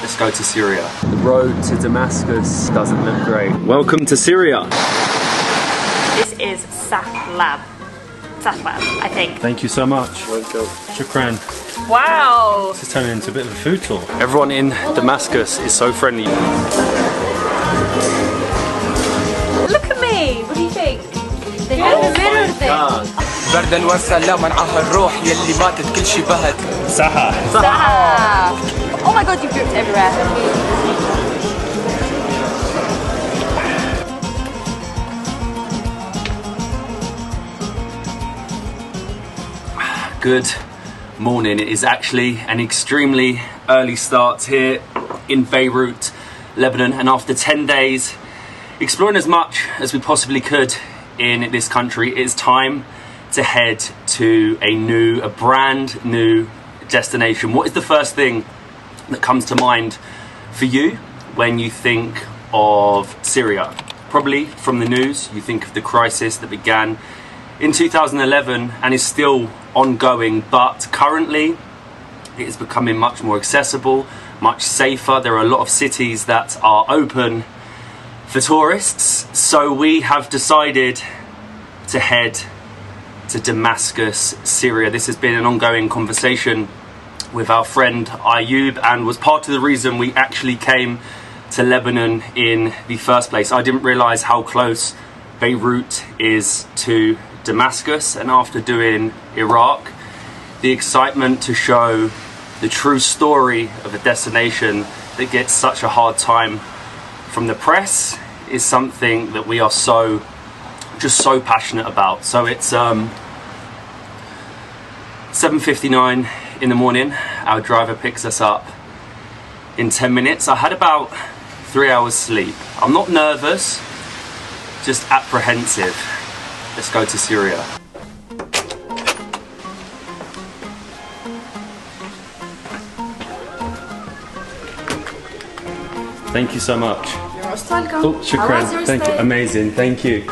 Let's go to Syria. The road to Damascus doesn't look great. Welcome to Syria. This is Sahlab, I think. Thank you so much. Welcome. Shukran. Wow. This is turning into a bit of a food tour. Everyone in Damascus is so friendly. Look at me. What do you think? They have a mirror thing. بردا والسلام منعها الروح يلي ماتت كل شي بهت. Saha. Saha. Oh my god, you've dripped everywhere. Good morning. It is actually an extremely early start here in Beirut, Lebanon, and after 10 days exploring as much as we possibly could in this country, it is time to head to a brand new destination. What is the first thing that comes to mind for you when you think of Syria? Probably from the news, you think of the crisis that began in 2011 and is still ongoing, but currently it is becoming much more accessible, much safer. There are a lot of cities that are open for tourists, so we have decided to head to Damascus, Syria. This has been an ongoing conversation with our friend Ayub and was part of the reason we actually came to Lebanon in the first place. I didn't realise how close Beirut is to Damascus, and after doing Iraq, the excitement to show the true story of a destination that gets such a hard time from the press is something that we are so passionate about. So it's 7:59 in the morning. Our driver picks us up in 10 minutes. I had about 3 hours sleep. I'm not nervous, just apprehensive. Let's go to Syria. Thank you so much. Oh, shukran. Thank you. Amazing. Thank you.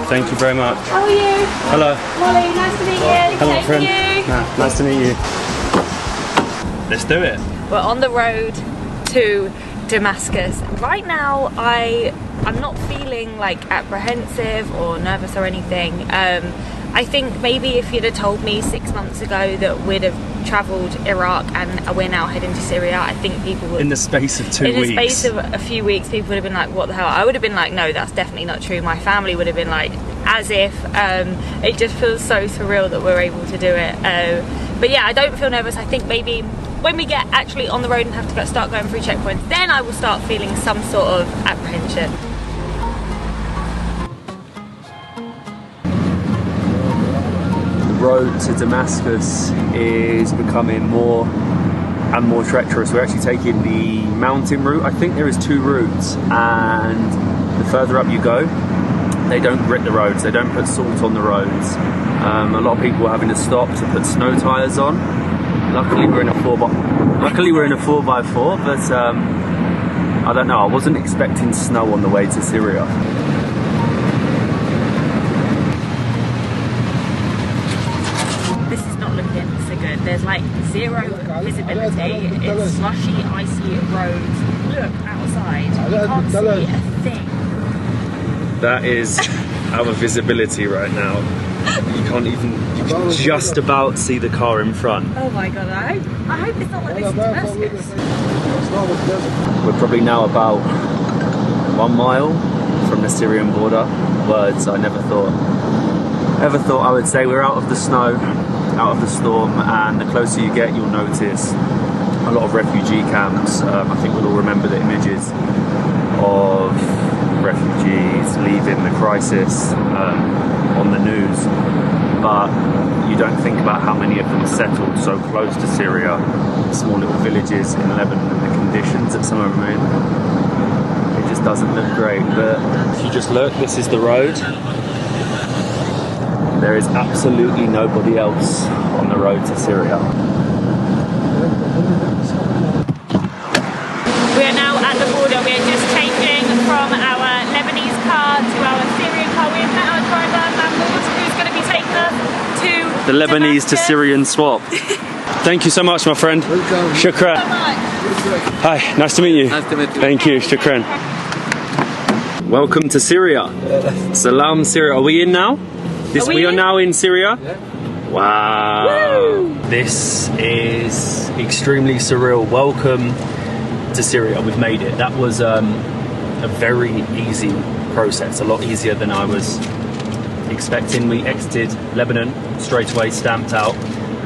Thank you very much. How are you? Hello. Molly, nice to meet you. Hello, Thank friend. you. Nice to meet you. Let's do it. We're on the road to Damascus. Right now, I'm not feeling like apprehensive or nervous or anything. I think maybe if you'd have told me 6 months ago that we'd have travelled Iraq and we're now heading to Syria, I think people would... In the space of 2 weeks. In the space of a few weeks, people would have been like, what the hell? I would have been like, no, that's definitely not true. My family would have been like, as if. It just feels so surreal that we're able to do it. But yeah, I don't feel nervous. I think maybe when we get actually on the road and have to start going through checkpoints, then I will start feeling some sort of apprehension. The road to Damascus is becoming more and more treacherous. We're actually taking the mountain route. I think there is 2 routes, and the further up you go, they don't grit the roads, they don't put salt on the roads. A lot of people are having to stop to put snow tyres on. Luckily we're in a 4x4, but I don't know, I wasn't expecting snow on the way to Syria. This is not looking so good. There's like zero visibility. It's slushy, icy roads. Look outside. You can't see a thing. That is our visibility right now. You can just about see the car in front. Oh my god, I hope it's not like this in Damascus. We're probably now about 1 mile from the Syrian border. Words I never thought I would say. We're out of the snow, out of the storm, and the closer you get, you'll notice a lot of refugee camps. I think we'll all remember the images of refugees leaving the crisis on the news, but you don't think about how many of them settled so close to Syria, small little villages in Lebanon, and the conditions that some of them are in. It just doesn't look great, but if you just look, this is the road. There is absolutely nobody else on the road to Syria. We are now at the border. We are just changing from our Lebanese car to our Syrian car. We've met our driver, Mahmoud, who's going to be taking us to The Lebanese Damascus. to Syrian swap. Thank you so much, my friend. Welcome. Shukran. Hi, nice to meet you. Nice to meet you. Thank you, shukran. Welcome to Syria. Salam, Syria. Are we in now? We are now in Syria? Yeah. Wow. Woo! This is extremely surreal. Welcome to Syria. We've made it. That was a very easy process, a lot easier than I was expecting. We exited Lebanon straight away, stamped out,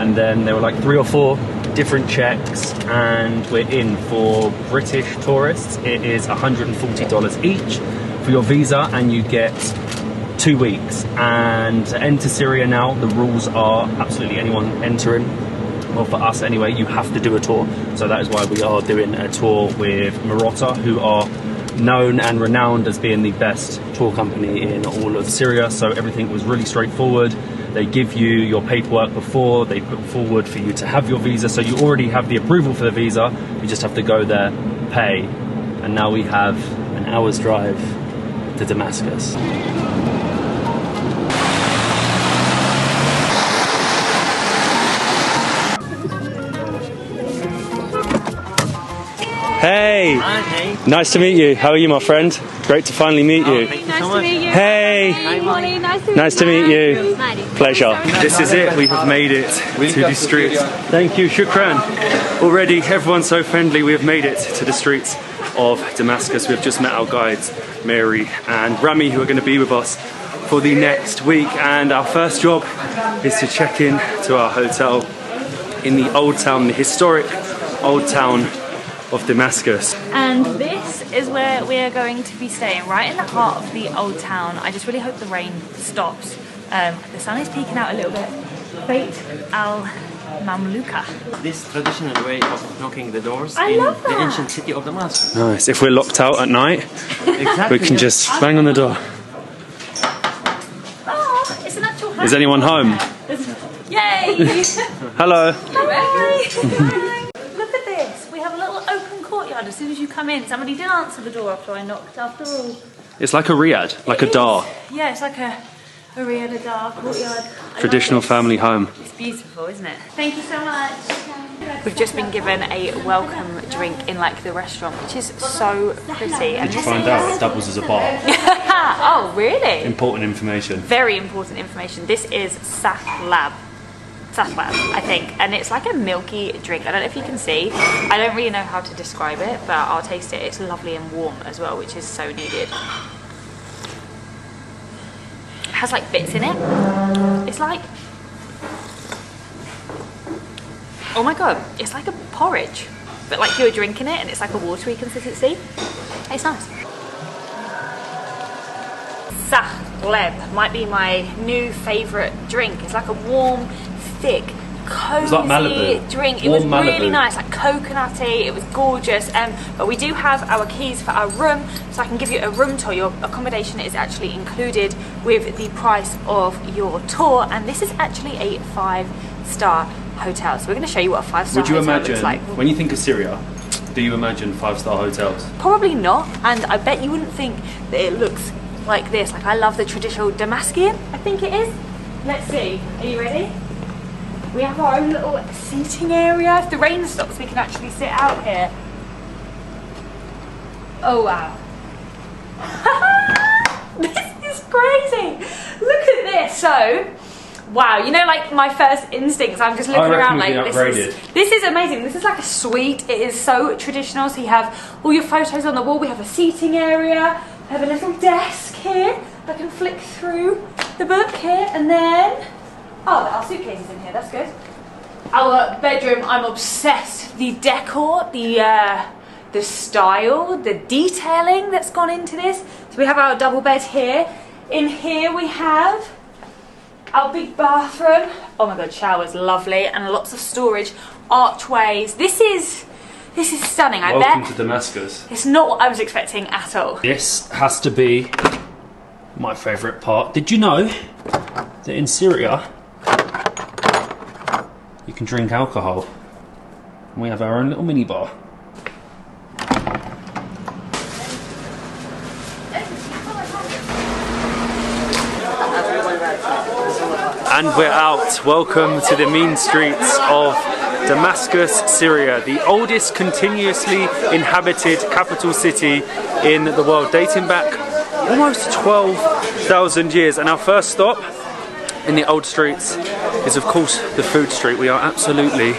and then there were like 3 or 4 different checks, and we're in. For British tourists, it is $140 each for your visa, and you get 2 weeks. And to enter Syria now, the rules are absolutely anyone entering, well, for us anyway, you have to do a tour. So that is why we are doing a tour with Marotta, who are known and renowned as being the best tour company in all of Syria. So everything was really straightforward. They give you your paperwork before they put forward for you to have your visa. So you already have the approval for the visa. You just have to go there, pay. And now we have an hour's drive to Damascus. Hey! Hi. Nice to meet you. How are you, my friend? Great to finally meet you. Thank you Nice so to much. meet you. Hey! Hi, Molly. Nice to meet you. Pleasure. This is it. We have made it to the streets. Thank you, shukran. Already, everyone's so friendly. We have made it to the streets of Damascus. We've just met our guides, Mary and Rami, who are going to be with us for the next week. And our first job is to check in to our hotel in the old town, the historic old town of Damascus. And this is where we are going to be staying, right in the heart of the old town. I just really hope the rain stops. The sun is peeking out a little bit. Beit al-Mamluka. This traditional way of knocking the doors I in love the that. ancient city of Damascus. Nice. If we're locked out at night, Exactly. we can just bang on the door. Oh, it's an actual house. Is anyone home? Yay! Hello. Hi. Look at this. We have a little open courtyard as soon as you come in. Somebody did answer the door after I knocked, after all. It's like a riad, like a It dar. is. Yeah, it's like a Riyadh Dar courtyard. I Traditional love this. family home. It's beautiful, isn't it? Thank you so much. We've just been given a welcome drink in like the restaurant, which is so pretty. And this Find is- out it doubles as a bar. Oh, really? Important information. Very important information. This is Sahlab, I think, and it's like a milky drink. I don't know if you can see. I don't really know how to describe it, but I'll taste it. It's lovely and warm as well, which is so needed. It has like bits in it. It's like, oh my god, it's like a porridge, but like you're drinking it and it's like a watery consistency. It's nice. Sahlab might be my new favourite drink. It's like a warm, thick, cozy like Malibu. drink. It Warm was really Malibu. nice, like coconutty. It was gorgeous. But we do have our keys for our room, so I can give you a room tour. Your accommodation is actually included with the price of your tour, and this is actually a 5-star hotel. So we're going to show you what a 5-star Would you hotel imagine, looks like. when you think of Syria, do you imagine 5-star hotels? Probably not, and I bet you wouldn't think that it looks like this. Like, I love the traditional Damascus, I think it is. Let's see, are you ready? We have our own little seating area. If the rain stops, we can actually sit out here. Oh wow. This is crazy. Look at this. So, wow, you know, like my first instincts, I'm just looking around like this is amazing. This is like a suite. It is so traditional. So you have all your photos on the wall. We have a seating area. We have a little desk here. I can flick through the book here, and then our suitcases in here. That's good. Our bedroom, I'm obsessed. The decor, the style, the detailing that's gone into this. So we have our double bed here. In here we have our big bathroom. Oh my god, shower's lovely, and lots of storage, archways. This is stunning. I Welcome bet to Damascus. it's not what I was expecting at all. This has to be my favourite part. Did you know that in Syria you can drink alcohol? And we have our own little mini bar. And we're out. Welcome to the mean streets of Damascus, Syria, the oldest continuously inhabited capital city in the world, dating back almost 12,000 years. And our first stop in the old streets is of course the food street. We are absolutely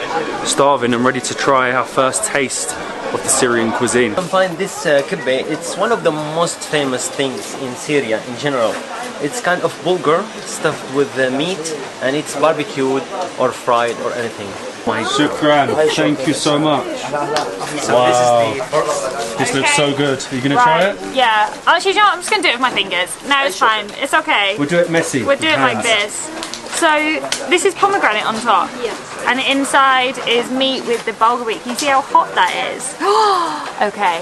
starving and ready to try our first taste of the Syrian cuisine. You can find this kibbeh. It's one of the most famous things in Syria in general. It's kind of bulgur stuffed with meat, and it's barbecued or fried or anything. Shukran, thank you so much. Wow, this looks so good. Are you going to try it? Yeah. Actually, you know what? I'm just going to do it with my fingers. No, it's fine. It's okay. We'll do it messy. We'll do it like this. So, this is pomegranate on top. Yes. And inside is meat with the bulgur wheat. Can you see how hot that is? Okay.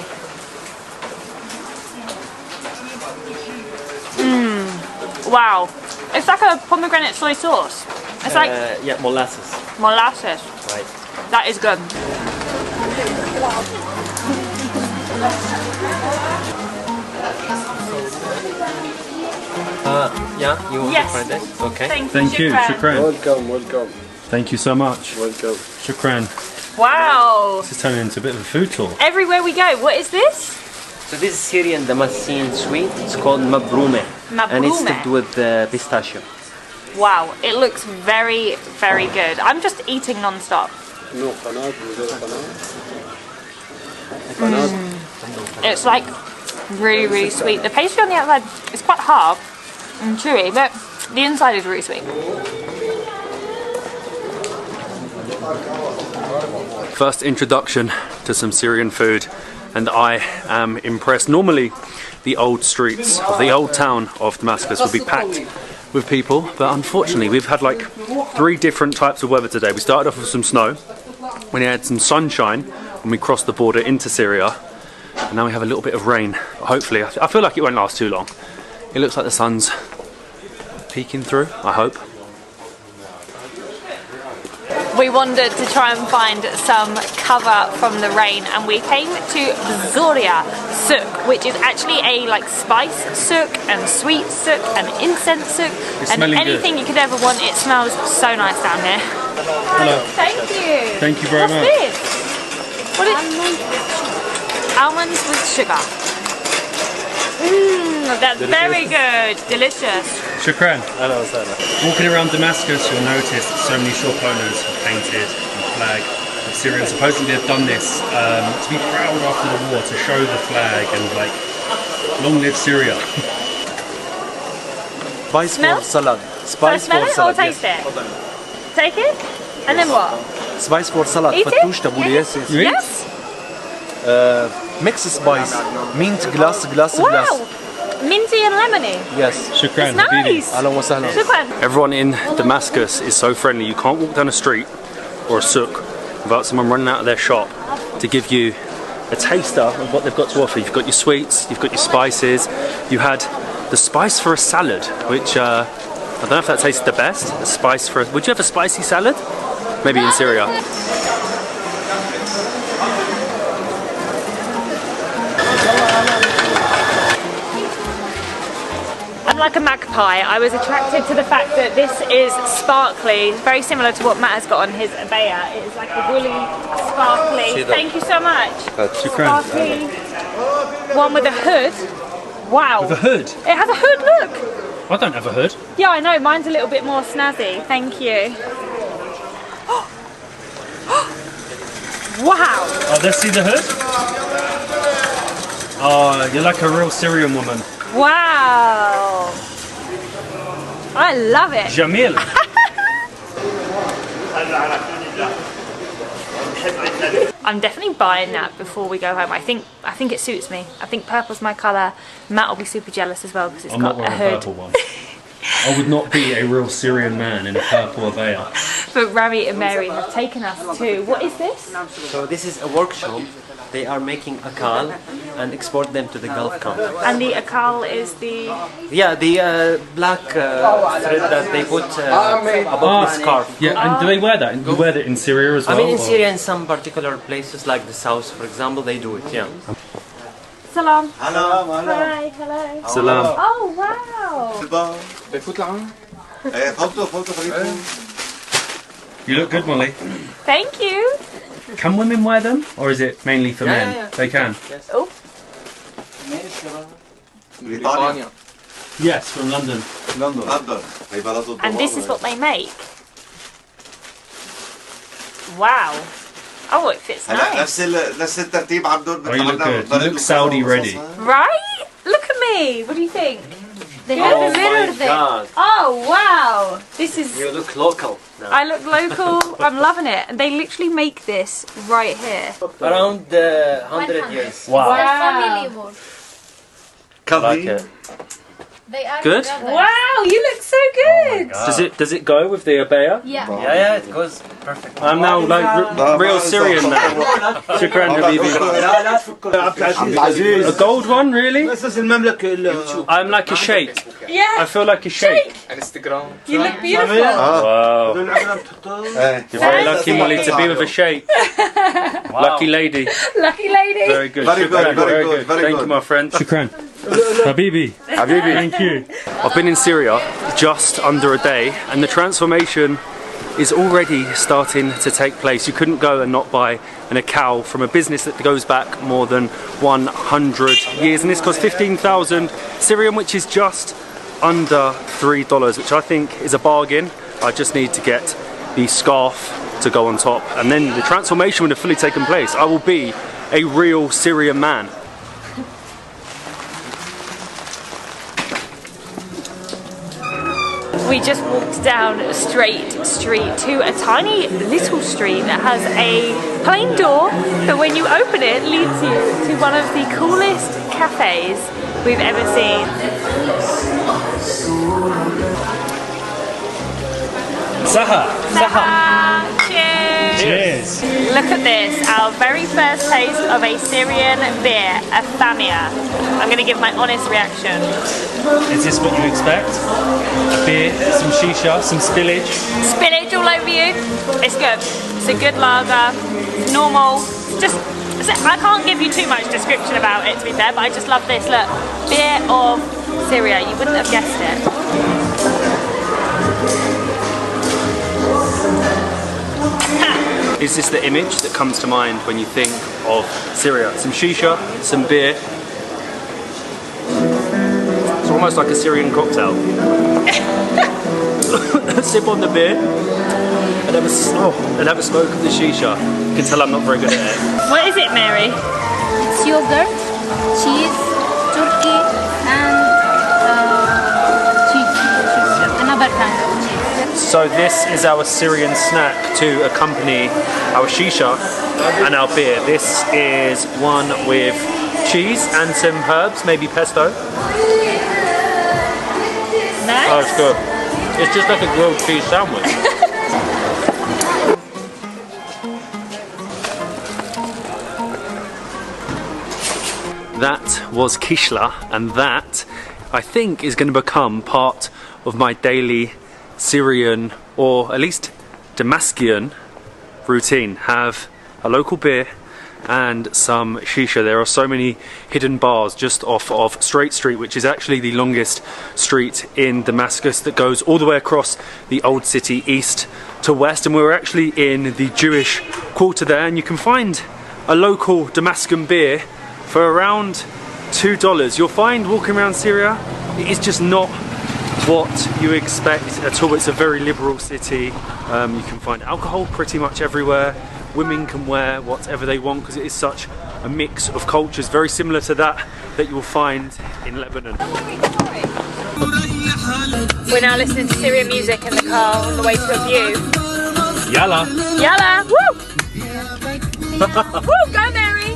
Wow. It's like a pomegranate soy sauce. It's like yeah, molasses. molasses. Right. That is good. Yeah, you want Yes. to try this? Okay. Thank you, Shukran. Welcome, welcome, Thank you so much. welcome. Shukran. Wow. This is turning into a bit of a food tour. Everywhere we go. What is this? So this is Syrian Damascene sweet. It's called mabroume. And it's Mabroume. stuffed with pistachio. Wow. It looks very, very good. I'm just eating non-stop. No, قناة من غير قناة. It's like really, really sweet. The pastry on the outside is quite hard and chewy, but the inside is really sweet. First introduction to some Syrian food, and I am impressed. Normally the old streets of the old town of Damascus would be packed with people, but unfortunately we've had like 3 different types of weather today. We started off with some snow, we had some sunshine when we crossed the border into Syria, and now we have a little bit of rain. Hopefully, I feel like it won't last too long. It looks like the sun's peeking through, I hope. We wandered to try and find some cover from the rain, and we came to Zoria souk, which is actually a like spice souk and sweet souk and incense souk and anything you could ever want. It smells so nice down here. Hello. Thank you. Thank you very much. What's this? What is almonds with sugar? That's very good. Delicious. Shukran. Walking around Damascus, you'll notice that so many shop owners have painted a flag of Syria. Supposedly they've done this to be proud after the war, to show the flag and like, long live Syria. Spice Smell? for salad. Shall I Spice smell for it or salad. taste it? Take it? And then what? Spice for salad. Eat it? فتوش تبولي. Yes, yes. Yes? Mix spice. Mint glass. Wow! Minty and lemony. Yes. Shukran. Nice! أهلا وسهلا. Shukran. Everyone in Damascus is so friendly. You can't walk down a street or a souk without someone running out of their shop to give you a taster of what they've got to offer. You've got your sweets, you've got your spices. You had the spice for a salad, which I don't know if that tasted the best. The spice for would you have a spicy salad? Maybe in Syria. I'm like a magpie. I was attracted to the fact that this is sparkly, very similar to what Matt has got on his abaya. It is like a woolly, sparkly. Thank you so much. Sparkly. One with a hood. Wow. With a hood? It has a hood, look. I don't have a hood. Yeah, I know. Mine's a little bit more snazzy. Thank you. Wow. Oh, let's see the hood. Oh, you're like a real Syrian woman. Wow. I love it. Jamil. I'm definitely buying that before we go home. I think it suits me. I think purple's my colour. Matt will be super jealous as well because it's got a hood. one. I would not be a real Syrian man in a purple abaya. But Rami and Mary have taken us to, what is this? So this is a workshop. They are making akal and export them to the Gulf countries. And the akal is the... Yeah, the black thread that they put above the scarf. Yeah, and do they wear that? You wear that in Syria as well? I mean, in or- Syria, in some particular places like the south, for example, they do it. Yeah. Salam. Hello. Hi, hello. Salam. Oh, wow. You look good, Molly. Thank you. Can women wear them, or is it mainly for men? yeah. They can. Oh, بريطانيا. Yes, from London. لندن. هي بلد and this is what they make. Wow. Oh, it fits هلا nice. نفس الترتيب عم دور Oh, you look good. You look Saudi ready. Right? Look at me. What do you think? They have a mirror there. God, Oh, wow. This is... you look local now. I look local. I'm loving it. And they literally make this right here. Around 100 years. Wow. They're family more. Like it. They are Good? brothers. Wow, you look so good. Does it go with the abaya? Yeah. Yeah, it goes perfect. I'm now like real Syrian man. Shukran, Habibi. A gold one, really? I'm like a sheikh. Yeah. I feel like a sheikh. You look beautiful. Wow. You're very lucky, Molly, to be with a sheikh. Lucky lady. Lucky lady. Very good. Very good, Shukran, very good, very Thank good. you, my friend. Shukran. Habibi. Habibi. Thank you. I've been in Syria just under a day, and the transformation is already starting to take place. You couldn't go and not buy a cow from a business that goes back more than 100 years, and this costs 15,000 Syrian, which is just under $3, which I think is a bargain. I just need to get the scarf to go on top, and then the transformation would have fully taken place. I will be a real Syrian man. We just walked down a straight street to a tiny little street that has a plain door that when you open it leads you to one of the coolest cafes we've ever seen. Saha. Saha. Cheers. Cheers. Look at this, our very first taste of a Syrian beer, a Famia. I'm going to give my honest reaction. Is this what you expect? A beer, some shisha, some spillage. Spinach all over you. It's good. It's a good lager. It's normal. I can't give you too much description about it, to be fair, but I just love this. Look, beer of Syria. You wouldn't have guessed it. Is this the image that comes to mind when you think of Syria? Some shisha, some beer. It's almost like a Syrian cocktail. Sip on the beer and have a smoke of the shisha. You can tell I'm not very good at it. What is it, Mary? It's yogurt, cheese, turkey, and cheese. Another kind of cheese. So this is our Syrian snack to accompany our shisha and our beer. This is one with cheese and some herbs, maybe pesto. Nice. Oh, it's good. It's just like a grilled cheese sandwich. That was kishla, and that, I think, is going to become part of my daily Syrian, or at least Damascus routine. Have a local beer and some shisha. There are so many hidden bars just off of Straight Street, which is actually the longest street in Damascus that goes all the way across the old city east to west, and we're actually in the Jewish quarter there, and you can find a local Damascus beer for around $2. You'll find walking around Syria, it is just not what you expect at all. It's a very liberal city. You can find alcohol pretty much everywhere. Women can wear whatever they want because it is such a mix of cultures, very similar to that you will find in Lebanon. We're now listening to Syrian music in the car on the way to a view. Yalla! Yalla! Woo! Woo! Go, Mary!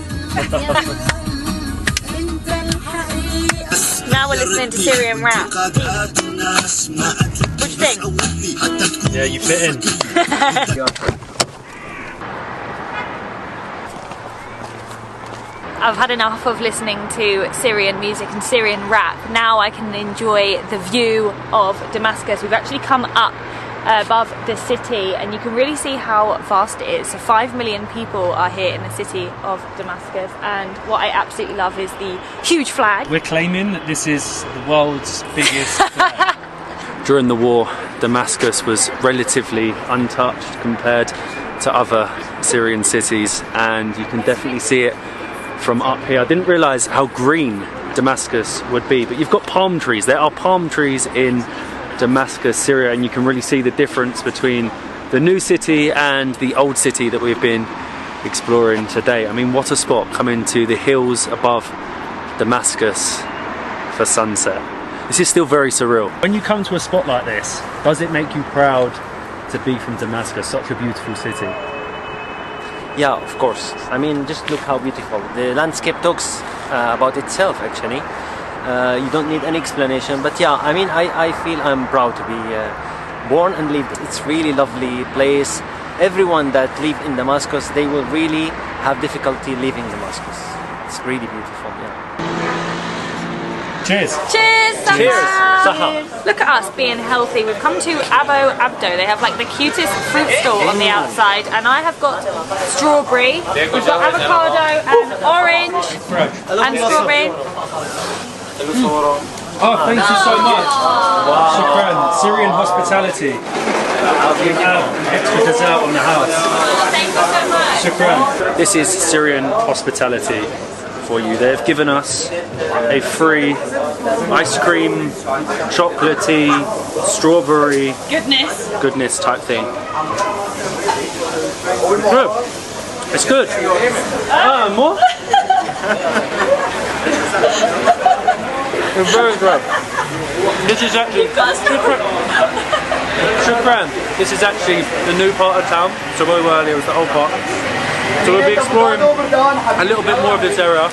Now we're listening to Syrian rap. What do you think? Yeah, you fit in. I've had enough of listening to Syrian music and Syrian rap. Now I can enjoy the view of Damascus. We've actually come up above the city and you can really see how vast it is. So 5 million people are here in the city of Damascus, and what I absolutely love is the huge flag. We're claiming that this is the world's biggest flag. During the war, Damascus was relatively untouched compared to other Syrian cities, and you can definitely see it from up here. I didn't realise how green Damascus would be, but you've got palm trees. There are palm trees in Damascus, Syria, and you can really see the difference between the new city and the old city that we've been exploring today. I mean, what a spot, coming to the hills above Damascus for sunset. This is still very surreal. When you come to a spot like this, does it make you proud to be from Damascus, such a beautiful city? Yeah, of course. I mean, just look how beautiful. The landscape talks about itself, actually. You don't need any explanation. But yeah, I mean, I feel I'm proud to be born and lived. It's really lovely place. Everyone that live in Damascus, they will really have difficulty leaving Damascus. It's really beautiful, yeah. Cheers! Cheers, Saha! Cheers, Saha. Look at us being healthy. We've come to Abo Abdo. They have like the cutest fruit stall on the outside, and I have got strawberry. We've got avocado and orange and strawberry. Oh, thank you so much. Shukran. Syrian hospitality. We have extra dessert on the house. Thank you so much. Shukran. This is Syrian hospitality for you. They've given us a free ice cream, chocolatey, strawberry goodness type thing. Good. It's good. More? It's very good. This is actually Shukran. This is actually the new part of town. So where we were earlier was the old part. So we'll be exploring a little bit more of this area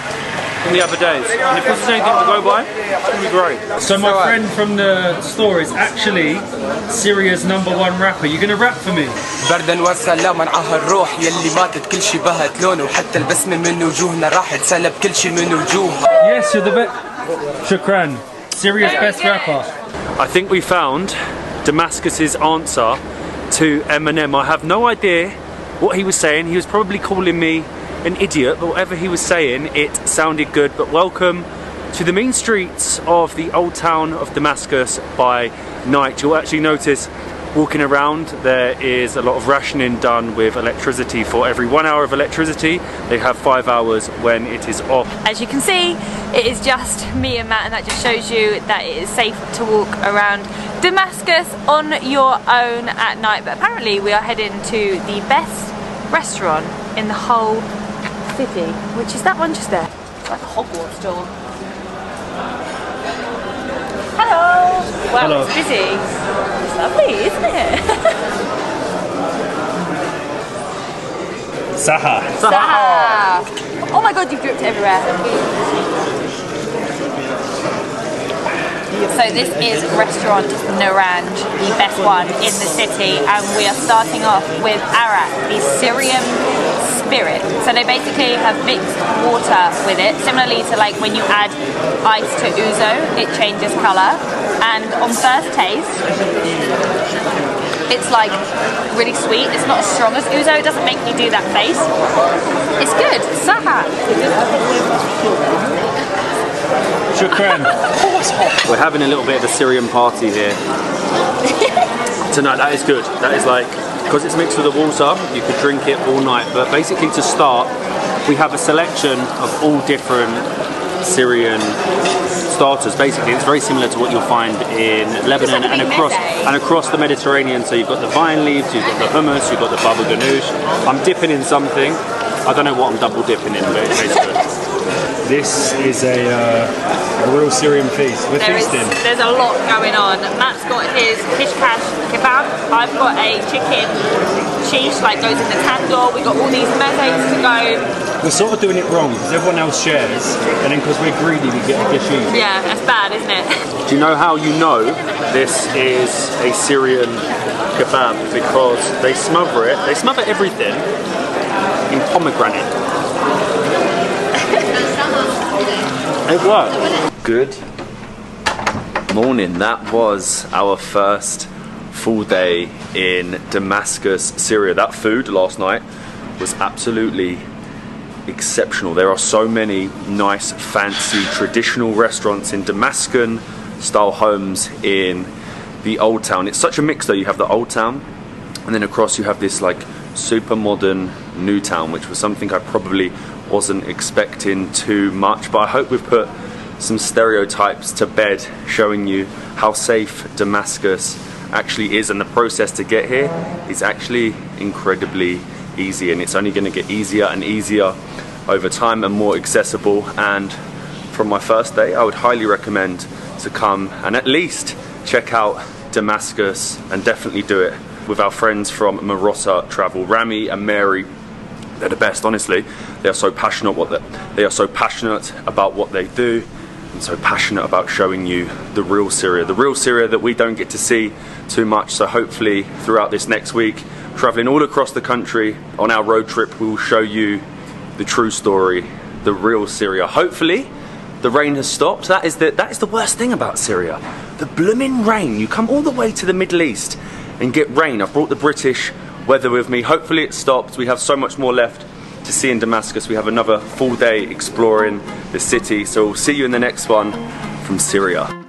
in the other days. And if this is anything to go by, it's going to be great. So my friend from the store is actually Syria's #1 rapper. You're going to rap for me? بردا وسلام معها الروح يلي ماتت كل شي بهت لونه وحتى البسمة من وجوهنا راحت سلب كل شي من وجوهها. Yes, you're the best. Shukran. Syria's best rapper. I think we found Damascus's answer to Eminem. I have no idea what he was saying. He was probably calling me an idiot, but whatever he was saying, it sounded good. But welcome to the main streets of the old town of Damascus by night. You'll actually notice walking around there is a lot of rationing done with electricity. For every 1 hour of electricity, they have 5 hours when it is off. As you can see, it is just me and Matt, and that just shows you that it is safe to walk around Damascus on your own at night. But apparently we are heading to the best restaurant in the whole city, which is that one just there. It's like a Hogwarts store. Hello! Wow, Hello. It's busy. It's lovely, isn't it? Saha. Saha! Oh my god, you've dripped everywhere. So this is restaurant Naranj, the best one in the city, and we are starting off with Arak, the Syrian spirit. So they basically have mixed water with it, similarly to like when you add ice to ouzo, it changes colour. And on first taste, it's like really sweet. It's not as strong as ouzo, it doesn't make you do that face. It's good. Saha. Shukran. We're having a little bit of a Syrian party here tonight. That is good. That is like, because it's mixed with the water, you could drink it all night. But basically to start, we have a selection of all different Syrian starters. Basically, it's very similar to what you'll find in Lebanon like and across the Mediterranean. So you've got the vine leaves, you've got the hummus, you've got the baba ganoush. I'm dipping in something. I don't know what I'm double dipping in, but it tastes good. This is a real Syrian feast. We're feasting. There's a lot going on. Matt's got his fish kash kebab. I've got a chicken shish, like goes in the tandoor. We've got all these mezes to go. We're sort of doing it wrong because everyone else shares, and then because we're greedy, we get a dish each. Yeah, that's bad, isn't it? Do you know how you know this is a Syrian kebab? Because they smother it. They smother everything in pomegranate. It worked. Good morning. That was our first full day in Damascus, Syria. That food last night was absolutely exceptional. There are so many nice, fancy, traditional restaurants in Damascus style homes in the old town. It's such a mix though. You have the old town, and then across you have this like super modern new town, which was something I probably wasn't expecting too much, but I hope we've put some stereotypes to bed, showing you how safe Damascus actually is, and the process to get here is actually incredibly easy, and it's only going to get easier and easier over time and more accessible. And from my first day, I would highly recommend to come and at least check out Damascus, and definitely do it with our friends from Marotta Travel. Rami and Mary, they're the best, honestly. They are so passionate about what they do, and so passionate about showing you the real Syria that we don't get to see too much. So hopefully throughout this next week, traveling all across the country on our road trip, we will show you the true story, the real Syria. Hopefully the rain has stopped. That is the worst thing about Syria, the blooming rain. You come all the way to the Middle East and get rain. I've brought the British weather with me. Hopefully it stopped. We have so much more left to see in Damascus. We have another full day exploring the city, so we'll see you in the next one from Syria.